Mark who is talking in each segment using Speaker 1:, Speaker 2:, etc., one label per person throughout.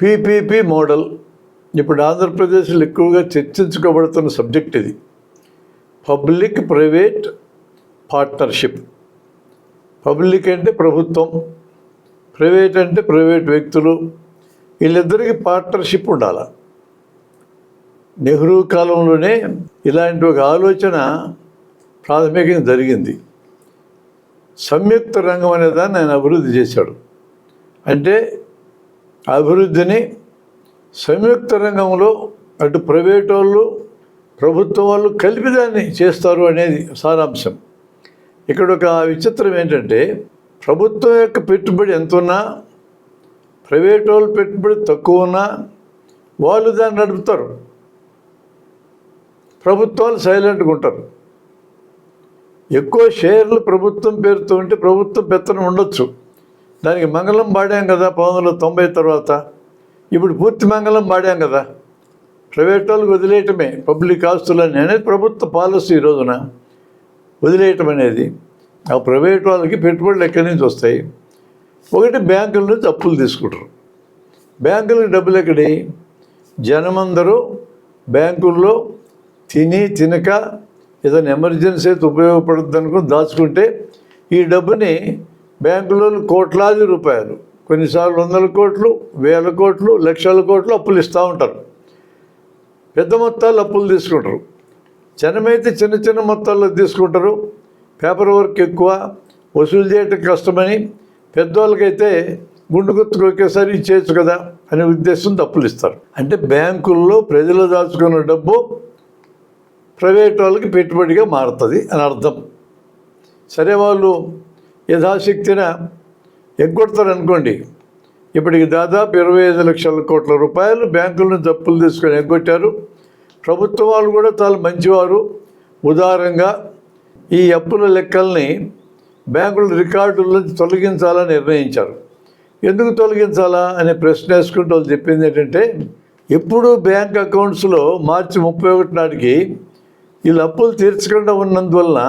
Speaker 1: PPP model ఇప్పుడు ఆంధ్రప్రదేశ్లో ఎక్కువగా చర్చించుకోబడుతున్న సబ్జెక్ట్ ఇది. Public private partnership. పబ్లిక్ అంటే ప్రభుత్వం, ప్రైవేట్ అంటే ప్రైవేట్ వ్యక్తులు, వీళ్ళిద్దరికీ పార్ట్నర్షిప్ ఉండాలి. నెహ్రూ కాలంలోనే ఇలాంటి ఒక ఆలోచన ప్రాథమికంగా జరిగింది. సంయుక్త రంగం అనే దాన్ని ఆయన అభివృద్ధి చేశాడు. అంటే అభివృద్ధిని సంయుక్త రంగంలో అటు ప్రైవేట్ వాళ్ళు ప్రభుత్వం వాళ్ళు కలిపి దాన్ని చేస్తారు అనేది సారాంశం. ఇక్కడ ఒక విచిత్రం ఏంటంటే ప్రభుత్వం యొక్క పెట్టుబడి ఎంత ఉన్నా, ప్రైవేట్ వాళ్ళు పెట్టుబడి తక్కువ ఉన్నా వాళ్ళు దాన్ని నడుపుతారు. ప్రభుత్వాలు సైలెంట్గా ఉంటారు. ఎక్కువ షేర్లు ప్రభుత్వం పేరుతో ఉంటే ప్రభుత్వం పెత్తనం ఉండొచ్చు. దానికి మంగళం పాడాం కదా 1990 తర్వాత. ఇప్పుడు పూర్తి మంగళం పాడాం కదా. ప్రైవేట్ వాళ్ళకి వదిలేయటమే పబ్లిక్ ఆస్తులని అనేది ప్రభుత్వ పాలసీ. ఈ రోజున వదిలేయటం అనేది, ఆ ప్రైవేట్ వాళ్ళకి పెట్టుబడులు ఎక్కడి నుంచి వస్తాయి? ఒకటి బ్యాంకుల నుంచి అప్పులు తీసుకుంటారు. బ్యాంకులకు డబ్బులు ఎక్కడి? జనమందరూ బ్యాంకుల్లో తినక ఏదైనా ఎమర్జెన్సీ అయితే ఉపయోగపడుతుంది అనుకుని దాచుకుంటే ఈ డబ్బుని బ్యాంకులో కోట్లాది రూపాయలు, కొన్నిసార్లు 100 కోట్లు, 1000 కోట్లు, లక్షల కోట్లు అప్పులు ఇస్తూ ఉంటారు. పెద్ద మొత్తాలు అప్పులు తీసుకుంటారు. జనమైతే చిన్న చిన్న మొత్తాల్లో తీసుకుంటారు. పేపర్ వర్క్ ఎక్కువ, వసూలు చేయటం కష్టమని పెద్దవాళ్ళకైతే గుండు గుర్తుకు ఒకేసారి ఇచ్చేయచ్చు కదా అనే ఉద్దేశంతో అప్పులు ఇస్తారు. అంటే బ్యాంకుల్లో ప్రజలు దాచుకున్న డబ్బు ప్రైవేట్ వాళ్ళకి పెట్టుబడిగా మారుతుంది అని అర్థం. సరే, వాళ్ళు యథాశక్తిన ఎగ్గొడతారు అనుకోండి. ఇప్పటికి దాదాపు 25 లక్షల కోట్ల రూపాయలు బ్యాంకుల నుంచి అప్పులు తీసుకొని ఎగ్గొట్టారు. ప్రభుత్వం వాళ్ళు కూడా చాలా మంచివారు, ఉదారంగా ఈ అప్పుల లెక్కల్ని బ్యాంకుల రికార్డుల నుంచి తొలగించాలని నిర్ణయించారు. ఎందుకు తొలగించాలా అనే ప్రశ్న వేసుకుంటూ వాళ్ళు చెప్పింది ఏంటంటే, ఎప్పుడు బ్యాంక్ అకౌంట్స్లో మార్చి 31 నాటికి వీళ్ళు అప్పులు తీర్చకుండా ఉన్నందువలన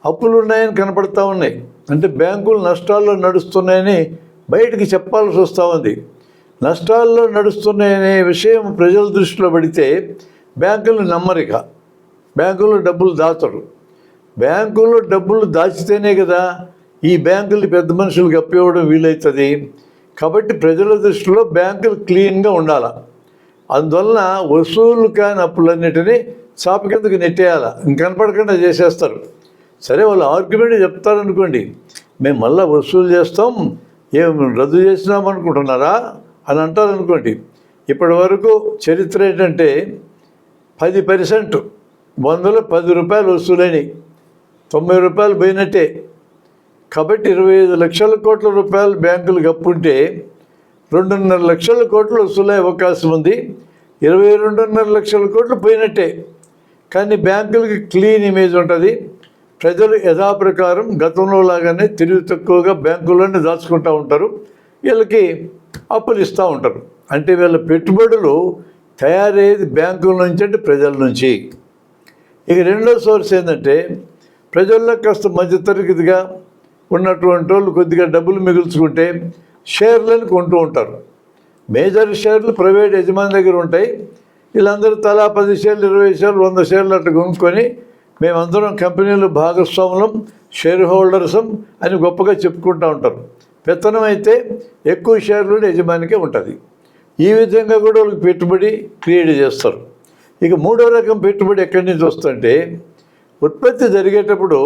Speaker 1: అప్పులు ఉన్నాయని కనపడతా ఉన్నాయి. అంటే బ్యాంకులు నష్టాల్లో నడుస్తున్నాయని బయటికి చెప్పాల్సి వస్తూ ఉంది. నష్టాల్లో నడుస్తున్నాయనే విషయం ప్రజల దృష్టిలో పడితే బ్యాంకులు నమ్మరిక, బ్యాంకుల్లో డబ్బులు దాచరు. బ్యాంకుల్లో డబ్బులు దాచితేనే కదా ఈ బ్యాంకులు పెద్ద మనుషులకు అప్పివ్వడం వీలవుతుంది. కాబట్టి ప్రజల దృష్టిలో బ్యాంకులు క్లీన్గా ఉండాలి. అందువలన వసూలు కాని అప్పులన్నిటినీ చాప కిందకి నెట్టేయాలి, ఇంకనపడకుండా చేసేస్తారు. సరే, వాళ్ళు ఆర్గ్యుమెంట్ చెప్తారనుకోండి, మేము మళ్ళీ వసూలు చేస్తాం, ఏం రద్దు చేసినాం అనుకుంటున్నారా అని అంటారనుకోండి. ఇప్పటి వరకు చరిత్ర ఏంటంటే 10%, 100లో 10 రూపాయలు వసూలైనవి, 90 రూపాయలు పోయినట్టే. కాబట్టి 25 లక్షల కోట్ల రూపాయలు బ్యాంకులకు అప్పుంటే 2.5 లక్షల కోట్లు వసూలయ్యే అవకాశం ఉంది. 22.5 లక్షల కోట్లు పోయినట్టే. కానీ బ్యాంకులకి క్లీన్ ఇమేజ్ ఉంటుంది. ప్రజలు యథాప్రకారం గతంలో లాగానే తెలివి తక్కువగా బ్యాంకుల్లోనే దాచుకుంటూ ఉంటారు. వీళ్ళకి అప్పులు ఇస్తూ ఉంటారు. అంటే వీళ్ళ పెట్టుబడులు తయారయ్యేది బ్యాంకుల నుంచి, అంటే ప్రజల నుంచి. ఇక రెండో సోర్స్ ఏంటంటే, ప్రజల్లో కాస్త మధ్యతరగతిగా ఉన్నటువంటి వాళ్ళు కొద్దిగా డబ్బులు మిగుల్చుకుంటే షేర్లను కొంటూ ఉంటారు. మేజర్ షేర్లు ప్రైవేట్ యజమాని దగ్గర ఉంటాయి. వీళ్ళందరూ తలా 10 షేర్లు, 20 షేర్లు, 100 షేర్లు అట్లా కొనుక్కొని మేమందరం కంపెనీలు భాగస్వాములం, షేర్ హోల్డర్సం అని గొప్పగా చెప్పుకుంటూ ఉంటారు. పెత్తనం అయితే ఎక్కువ షేర్లు యజమానికే ఉంటుంది. ఈ విధంగా కూడా వాళ్ళకి పెట్టుబడి క్రియేట్ చేస్తారు. ఇక మూడో రకం పెట్టుబడి ఎక్కడి నుంచి వస్తుంటే, ఉత్పత్తి జరిగేటప్పుడు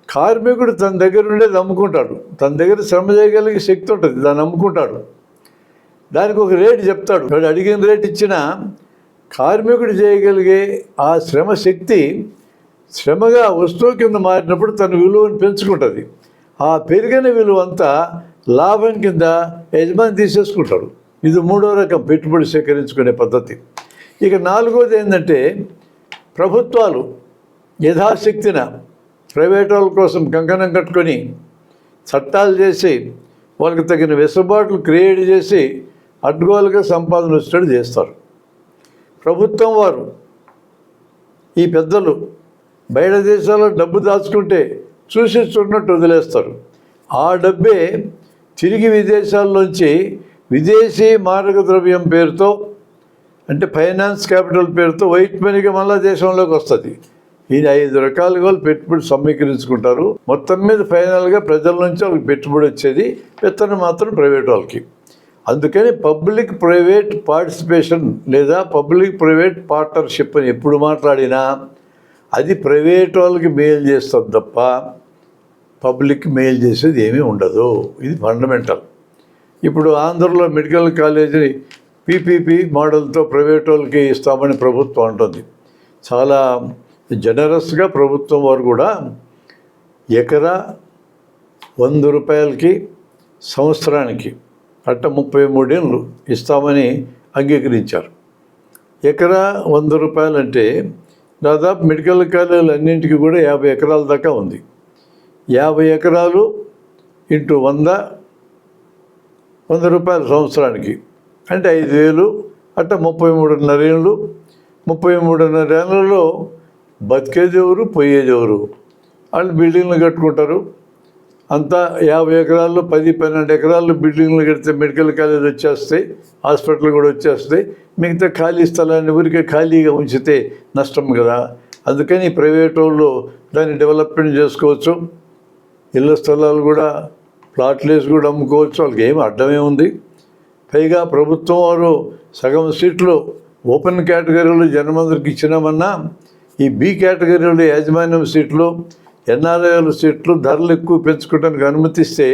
Speaker 1: కార్మికుడు తన దగ్గర ఉండేది అమ్ముకుంటాడు. తన దగ్గర శ్రమ చేయగలిగే శక్తి ఉంటుంది, దాన్ని అమ్ముకుంటాడు. దానికి ఒక రేటు చెప్తాడు. వాడు అడిగిన రేటు ఇచ్చినా కార్మికుడు చేయగలిగే ఆ శ్రమ శక్తి శ్రమగా వస్తువు కింద మారినప్పుడు తన విలువను పెంచుకుంటుంది. ఆ పెరిగిన విలువ అంతా లాభం కింద యజమాని తీసేసుకుంటాడు. ఇది మూడో రకం పెట్టుబడి సేకరించుకునే పద్ధతి. ఇక నాలుగోది ఏంటంటే, ప్రభుత్వాలు యథాశక్తిన ప్రైవేట్ వాళ్ళ కోసం కంకణం కట్టుకొని చట్టాలు చేసి వాళ్ళకి తగిన వెసులుబాట్లు క్రియేట్ చేసి అడ్డగోలుగా సంపాదన వచ్చేటట్టు చేస్తారు. ప్రభుత్వం వారు, ఈ పెద్దలు బయట దేశాల్లో డబ్బు దాచుకుంటే చూసి చూడనట్టు వదిలేస్తారు. ఆ డబ్బే తిరిగి విదేశాల్లోంచి విదేశీ మారక ద్రవ్యం పేరుతో, అంటే ఫైనాన్స్ క్యాపిటల్ పేరుతో వైట్ మనీగా మళ్ళా దేశంలోకి వస్తుంది. ఈ 5 రకాలుగా వాళ్ళు పెట్టుబడి సమీకరించుకుంటారు. మొత్తం మీద ఫైనల్గా ప్రజల నుంచి వాళ్ళకి పెట్టుబడి వచ్చేది, విత్తనం మాత్రం ప్రైవేట్ వాళ్ళకి. అందుకని పబ్లిక్ ప్రైవేట్ పార్టిసిపేషన్ లేదా పబ్లిక్ ప్రైవేట్ పార్ట్నర్షిప్ అని ఎప్పుడు మాట్లాడినా అది ప్రైవేట్ వాళ్ళకి మేలు చేస్తుంది తప్ప పబ్లిక్ మేలు చేసేది ఏమీ ఉండదు. ఇది ఫండమెంటల్. ఇప్పుడు ఆంధ్రలో మెడికల్ కాలేజీ పీపీపీ మోడల్తో ప్రైవేట్ వాళ్ళకి ఇస్తామని ప్రభుత్వం అంటుంది. చాలా జనరస్గా ప్రభుత్వం వారు కూడా ఎకరా 100 రూపాయలకి సంవత్సరానికి అట్ట 33 ఏళ్ళు ఇస్తామని అంగీకరించారు. ఎకరా 100 రూపాయలు అంటే దాదాపు మెడికల్ కాలేజీలు అన్నింటికి కూడా 50 ఎకరాల దాకా ఉంది. 50 ఎకరాలు ఇంటూ 100 రూపాయలు సంవత్సరానికి అంటే 5,000 అట్ట 33.5 ఏళ్ళు. 33.5 ఏళ్ళలో బతికేది ఎవరు, పోయేది ఎవరు? వాళ్ళు బిల్డింగ్లు కట్టుకుంటారు. అంతా 50 ఎకరాల్లో 10-12 ఎకరాల్లో బిల్డింగ్లు కడితే మెడికల్ కాలేజ్ వచ్చేస్తాయి, హాస్పిటల్ కూడా వచ్చేస్తాయి. మిగతా ఖాళీ స్థలాన్ని ఊరికే ఖాళీగా ఉంచితే నష్టం కదా. అందుకని ప్రైవేట్ వాళ్ళు దాన్ని డెవలప్మెంట్ చేసుకోవచ్చు. ఇళ్ళ స్థలాలు కూడా ప్లాట్లు వేసి కూడా అమ్ముకోవచ్చు. వాళ్ళకి ఏమి అడ్డమే ఉంది. పైగా ప్రభుత్వం వారు సగం సీట్లు ఓపెన్ కేటగిరీలో జనమందరికి ఇచ్చినామన్నా ఈ బి కేటగిరీలో యాజమాన్యం సీట్లు, ఎన్ఆర్ఐల సీట్లు ధరలు ఎక్కువ పెంచుకోవడానికి అనుమతిస్తే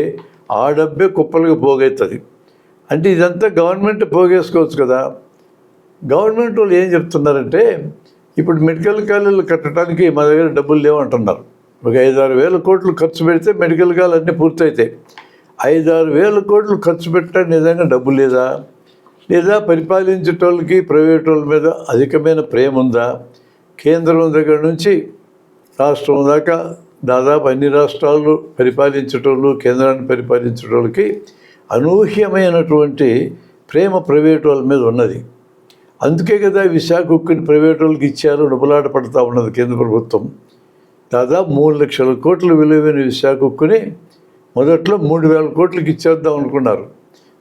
Speaker 1: ఆ డబ్బే కుప్పలుగా పోగవుతుంది. అంటే ఇదంతా గవర్నమెంట్ పోగేసుకోవచ్చు కదా. గవర్నమెంట్ వాళ్ళు ఏం చెప్తున్నారంటే ఇప్పుడు మెడికల్ కాలేజీలు కట్టడానికి మా దగ్గర డబ్బులు లేవంటున్నారు. ఒక 5-6 వేల కోట్లు ఖర్చు పెడితే మెడికల్ కాలేజీలు అన్నీ పూర్తయితాయి. 5-6 వేల కోట్లు ఖర్చు పెట్టడానికి నిజంగా డబ్బు లేదా? లేదా పరిపాలించేటోళ్ళకి ప్రైవేట్ వాళ్ళ మీద అధికమైన ప్రేమ ఉందా? కేంద్రం దగ్గర నుంచి రాష్ట్రం దాకా దాదాపు అన్ని రాష్ట్రాలు పరిపాలించేటోళ్ళు, కేంద్రాన్ని పరిపాలించేటోళ్ళకి అనూహ్యమైనటువంటి ప్రేమ ప్రైవేట్ వాళ్ళ మీద ఉన్నది. అందుకే కదా విశాఖ ఉక్కుని ప్రైవేట్ వాళ్ళకి ఇచ్చారు, డబ్బులాట పడుతూ ఉన్నది కేంద్ర ప్రభుత్వం. దాదాపు 3 లక్షల కోట్ల విలువైన విశాఖ ఉక్కుని మొదట్లో 3,000 కోట్లకి ఇచ్చేద్దాం అనుకున్నారు.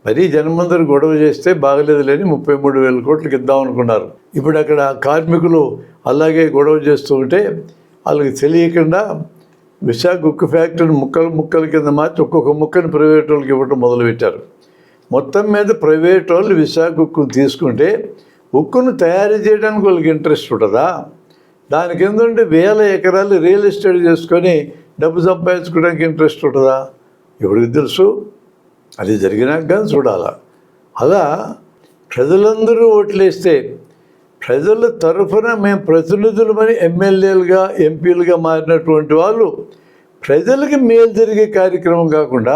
Speaker 1: మరీ జనమందరూ గొడవ చేస్తే బాగలేదు లేని 33,000 కోట్లకి ఇద్దాం అనుకున్నారు. ఇప్పుడు అక్కడ కార్మికులు అలాగే గొడవ చేస్తూ ఉంటే వాళ్ళకి తెలియకుండా విశాఖ ఉక్కు ఫ్యాక్టరీని ముక్కల కింద మార్చి ఒక్కొక్క ముక్కని ప్రైవేట్ వాళ్ళకి ఇవ్వడం మొదలుపెట్టారు. మొత్తం మీద ప్రైవేట్ వాళ్ళు విశాఖ ఉక్కును తీసుకుంటే ఉక్కును తయారు చేయడానికి వాళ్ళకి ఇంట్రెస్ట్ ఉంటుందా? దానికి ఎందుకంటే 1000 ఎకరాలు రియల్ ఎస్టేట్ చేసుకొని డబ్బు సంపాదించుకోవడానికి ఇంట్రెస్ట్ ఉంటుందా? ఎవరికి తెలుసు? అది జరిగినాక కానీ చూడాలా. అలా ప్రజలందరూ ఓట్లేస్తే ప్రజల తరఫున మేము ప్రతినిధులమని ఎమ్మెల్యేలుగా ఎంపీలుగా మారినటువంటి వాళ్ళు ప్రజలకి మేలు జరిగే కార్యక్రమం కాకుండా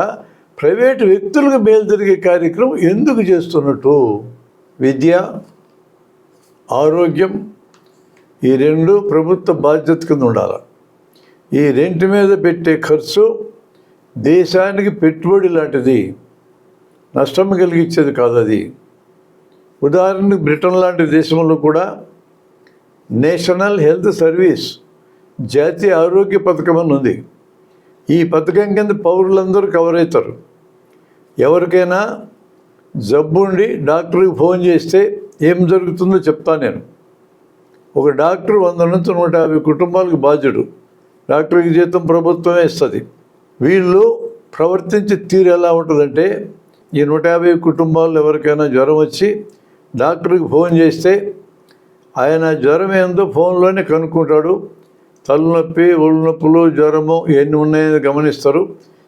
Speaker 1: ప్రైవేటు వ్యక్తులకు మేలు జరిగే కార్యక్రమం ఎందుకు చేస్తున్నట్టు? విద్య, ఆరోగ్యం ఈ 2 ప్రభుత్వ బాధ్యత కింద ఉండాలి. ఈ 2 మీద పెట్టే ఖర్చు దేశానికి పెట్టుబడి లాంటిది, నష్టం కలిగించేది కాదు అది. ఉదాహరణకు బ్రిటన్ లాంటి దేశంలో కూడా నేషనల్ హెల్త్ సర్వీస్, జాతీయ ఆరోగ్య పథకం అని ఉంది. ఈ పథకం కింద పౌరులందరూ కవర్ అవుతారు. ఎవరికైనా జబ్బు ఉండి డాక్టర్కి ఫోన్ చేస్తే ఏం జరుగుతుందో చెప్తాను నేను. ఒక డాక్టర్ 100 నుంచి 150 కుటుంబాలకు బాధ్యుడు. డాక్టర్కి జీతం ప్రభుత్వమే ఇస్తుంది. వీళ్ళు ప్రవర్తించే తీరు ఎలా ఉంటుందంటే ఈ 150 కుటుంబాల్లో ఎవరికైనా జ్వరం వచ్చి డాక్టర్కి ఫోన్ చేస్తే ఆయన జ్వరం ఏందో ఫోన్లోనే కనుక్కుంటాడు. తలనొప్పి, ఒళ్ళు నొప్పులు, జ్వరము ఎన్ని ఉన్నాయని గమనిస్తారు.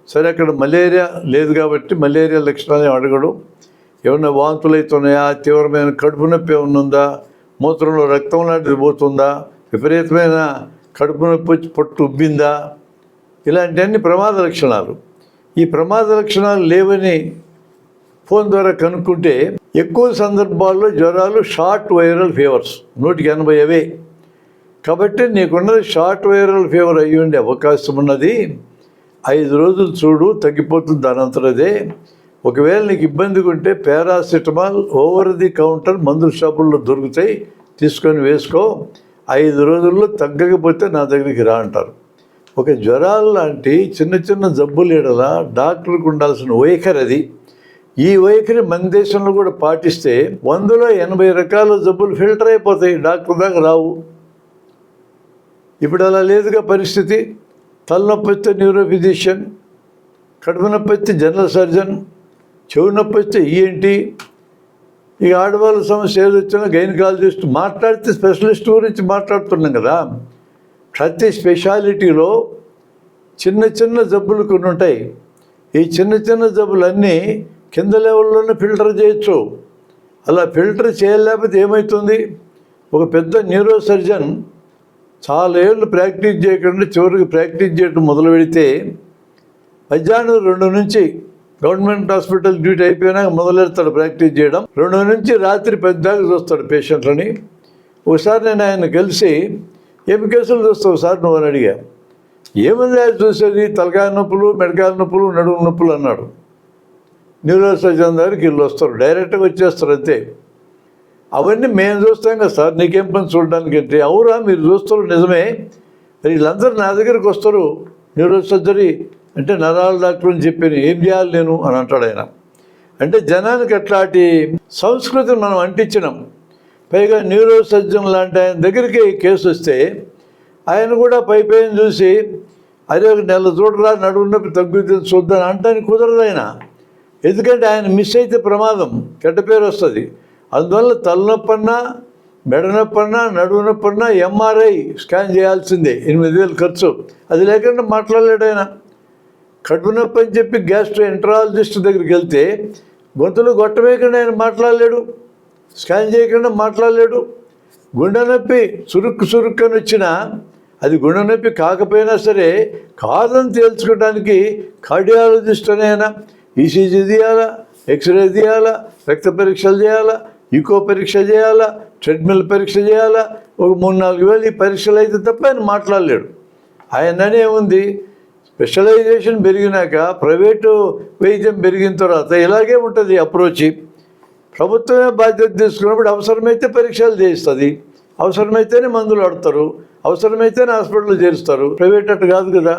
Speaker 1: సరే అక్కడ మలేరియా లేదు కాబట్టి మలేరియా లక్షణాలు అడగడు. ఏమన్నా వాంతులు అవుతున్నాయా, తీవ్రమైన కడుపు నొప్పి ఏమన్నా ఉందా, మూత్రంలో రక్తం లాంటిది పోతుందా, విపరీతమైన కడుపు నొప్పి వచ్చి పొట్టు ఉబ్బిందా, ఇలాంటివన్నీ ప్రమాద లక్షణాలు. ఈ ప్రమాద లక్షణాలు లేవని ఫోన్ ద్వారా కనుక్కుంటే ఎక్కువ సందర్భాల్లో జ్వరాలు షార్ట్ వైరల్ ఫీవర్స్ 180 అవే. కాబట్టి నీకున్నది షార్ట్ వైరల్ ఫీవర్ అయ్యి ఉండే అవకాశం ఉన్నది. 5 రోజులు చూడు, తగ్గిపోతుంది దానంతరదే. ఒకవేళ నీకు ఇబ్బందిగా ఉంటే పారాసిటమాల్ ఓవర్ ది కౌంటర్ మందుల షాపుల్లో దొరుకుతాయి, తీసుకొని వేసుకో. 5 రోజుల్లో తగ్గకపోతే నా దగ్గరికి రా అంటారు. ఒక జ్వరాలు లాంటి చిన్న చిన్న జబ్బులు ఏడలా డాక్టర్కి ఉండాల్సిన వైఖరి అది. ఈ వైఖరి మన దేశంలో కూడా పాటిస్తే 100లో 80 రకాల జబ్బులు ఫిల్టర్ అయిపోతాయి, డాక్టర్ దాకా రావు. ఇప్పుడు అలా లేదుగా పరిస్థితి. తలనొప్పి వస్తే న్యూరో ఫిజిషియన్, కడుపు నొప్పి వస్తే జనరల్ సర్జన్, చెవు నొప్పి వస్తే ఈఎన్టీ, ఇక ఆడవాళ్ళ సమస్య ఏది వచ్చినా గైనకాలజిస్ట్, మాట్లాడితే స్పెషలిస్ట్ గురించి మాట్లాడుతున్నాం కదా. ప్రతి స్పెషాలిటీలో చిన్న చిన్న జబ్బులు కొన్ని ఉంటాయి. ఈ చిన్న చిన్న జబ్బులన్నీ కింద లెవెల్లోనే ఫిల్టర్ చేయొచ్చు. అలా ఫిల్టర్ చేయలేకపోతే ఏమవుతుంది? ఒక పెద్ద న్యూరో సర్జన్ చాలా ఏళ్ళు ప్రాక్టీస్ చేయకుండా చివరికి ప్రాక్టీస్ చేయడం మొదలు పెడితే మధ్యాహ్నం 2 నుంచి గవర్నమెంట్ హాస్పిటల్ డ్యూటీ అయిపోయినాక మొదలెడతాడు ప్రాక్టీస్ చేయడం. 2 నుంచి రాత్రి 10 దాకా చూస్తాడు పేషెంట్లని. ఒకసారి నేను ఆయన కలిసి ఏమి కేసులు చూస్తావు సార్ నువ్వు అని అడిగా. ఏముంది ఆయన చూసేది, తలకాయ నొప్పులు, మెడకాయ నొప్పులు, నడుము నొప్పులు అన్నాడు. న్యూరో సర్జన్ దగ్గరికి వీళ్ళు వస్తారు, డైరెక్ట్గా వచ్చేస్తారు అంతే. అవన్నీ మేము చూస్తాం కదా సార్, నీకేం పని చూడడానికి అంటే, అవురా మీరు చూస్తారు నిజమే, మరి వీళ్ళందరూ నా దగ్గరికి వస్తారు న్యూరో సర్జరీ అంటే నరాల డాక్టర్ అని చెప్పాను, ఏం చేయాలి నేను అని అంటాడు ఆయన. అంటే జనానికి అట్లాంటి సంస్కృతిని మనం అంటించినాం. పైగా న్యూరో సర్జన్ లాంటి ఆయన దగ్గరికి కేసు వస్తే ఆయన కూడా పైన చూసి అదే ఒక నెల చూడరా, నడుము నొప్పి తగ్గుతుంది చూద్దాం అంటానికి కుదరదు ఆయన. ఎందుకంటే ఆయన మిస్ అయితే ప్రమాదం, చెడ్డ పేరు వస్తుంది. అందువల్ల తలనొప్పన్నా, మెడనొప్పన్నా, నడుము నొప్పన్నా ఎంఆర్ఐ స్కాన్ చేయాల్సిందే, 8,000 ఖర్చు. అది లేకుండా మాట్లాడలేడు ఆయన. కడుపు నొప్పి అని చెప్పి గ్యాస్ట్రో ఎంట్రాలజిస్ట్ దగ్గరికి వెళ్తే గొంతులు గొట్టవేయకుండా ఆయన మాట్లాడలేడు, స్కాన్ చేయకుండా మాట్లాడలేడు. గుండె నొప్పి చురుక్కు అని వచ్చినా అది గుండె నొప్పి కాకపోయినా సరే కాదని తేల్చుకోవడానికి కార్డియాలజిస్ట్ అనేనా ఈసీజీ తీయాలా, ఎక్స్రే తీయాలా, రక్త పరీక్షలు చేయాలా, ఈకో పరీక్ష చేయాలా, ట్రెడ్మిల్ పరీక్ష చేయాలా, ఒక 3-4 వేలు ఈ పరీక్షలు అయితే తప్ప ఆయన మాట్లాడలేడు. ఆయననే ఉంది. స్పెషలైజేషన్ పెరిగినాక ప్రైవేటు వైద్యం పెరిగిన తర్వాత ఇలాగే ఉంటుంది అప్రోచ్. ప్రభుత్వమే బాధ్యత తీసుకున్నప్పుడు అవసరమైతే పరీక్షలు చేయిస్తుంది, అవసరమైతేనే మందులు ఆడతారు, అవసరమైతేనే హాస్పిటల్ చేరుస్తారు. ప్రైవేట్ అట్టు కాదు కదా,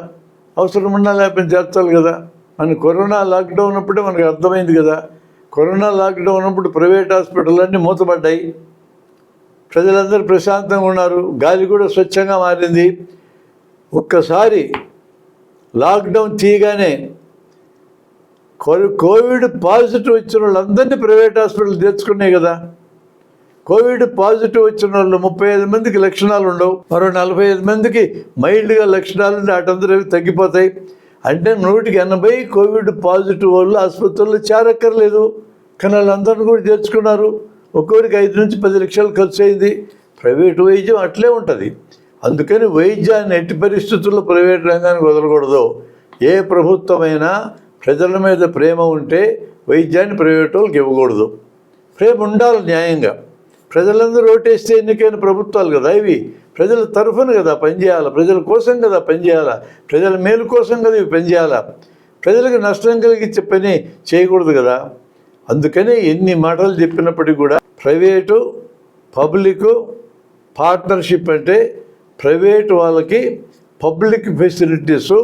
Speaker 1: అవసరం ఉన్నా లేకపోతే చేర్చాలి కదా. మన కరోనా లాక్డౌన్ అప్పుడే మనకు అర్థమైంది కదా. కరోనా లాక్డౌన్ అప్పుడు ప్రైవేట్ హాస్పిటల్ అన్నీ మూతపడ్డాయి, ప్రజలందరూ ప్రశాంతంగా ఉన్నారు, గాలి కూడా స్వచ్ఛంగా మారింది. ఒక్కసారి లాక్డౌన్ తీయగానే కోవిడ్ పాజిటివ్ వచ్చిన వాళ్ళందరినీ ప్రైవేట్ హాస్పిటల్ తెచ్చుకున్నాయి కదా. కోవిడ్ పాజిటివ్ వచ్చిన వాళ్ళు 35 మందికి లక్షణాలు ఉండవు, మరో 45 మందికి మైల్డ్గా లక్షణాలు ఉండి అటందరూ తగ్గిపోతాయి. అంటే 180 కోవిడ్ పాజిటివ్ వాళ్ళు ఆసుపత్రుల్లో చేరక్కర్లేదు, కానీ వాళ్ళందరినీ కూడా చేర్చుకున్నారు. ఒక్కొక్కరికి 5 నుంచి 10 లక్షలు ఖర్చు అయింది. ప్రైవేటు వైద్యం అట్లే ఉంటుంది. అందుకని వైద్యాన్ని ఎట్టి పరిస్థితుల్లో ప్రైవేట్ రంగానికి వదలకూడదు. ఏ ప్రభుత్వమైనా ప్రజల మీద ప్రేమ ఉంటే వైద్యాన్ని ప్రైవేట్ వాళ్ళకి ఇవ్వకూడదు. ప్రేమ ఉండాలి న్యాయంగా. ప్రజలందరూ ఓటేస్తే ఎన్నికైన ప్రభుత్వాలు కదా ఇవి, ప్రజల తరఫున కదా పనిచేయాలా, ప్రజల కోసం కదా పనిచేయాలా, ప్రజల మేలు కోసం కదా ఇవి పనిచేయాలా. ప్రజలకు నష్టం కలిగించే పని చేయకూడదు కదా. అందుకనే ఎన్ని మాటలు చెప్పినప్పటికీ కూడా ప్రైవేటు పబ్లిక్ పార్ట్నర్షిప్ అంటే ప్రైవేటు వాళ్ళకి పబ్లిక్ ఫెసిలిటీస్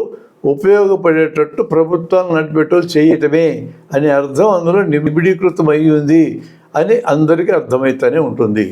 Speaker 1: ఉపయోగపడేటట్టు ప్రభుత్వాలు నడిపేటోళ్ళు చేయటమే అనే అర్థం అందులో నిబిడీకృతం అయి ఉంది అని అందరికీ అర్థమవుతూనే ఉంటుంది.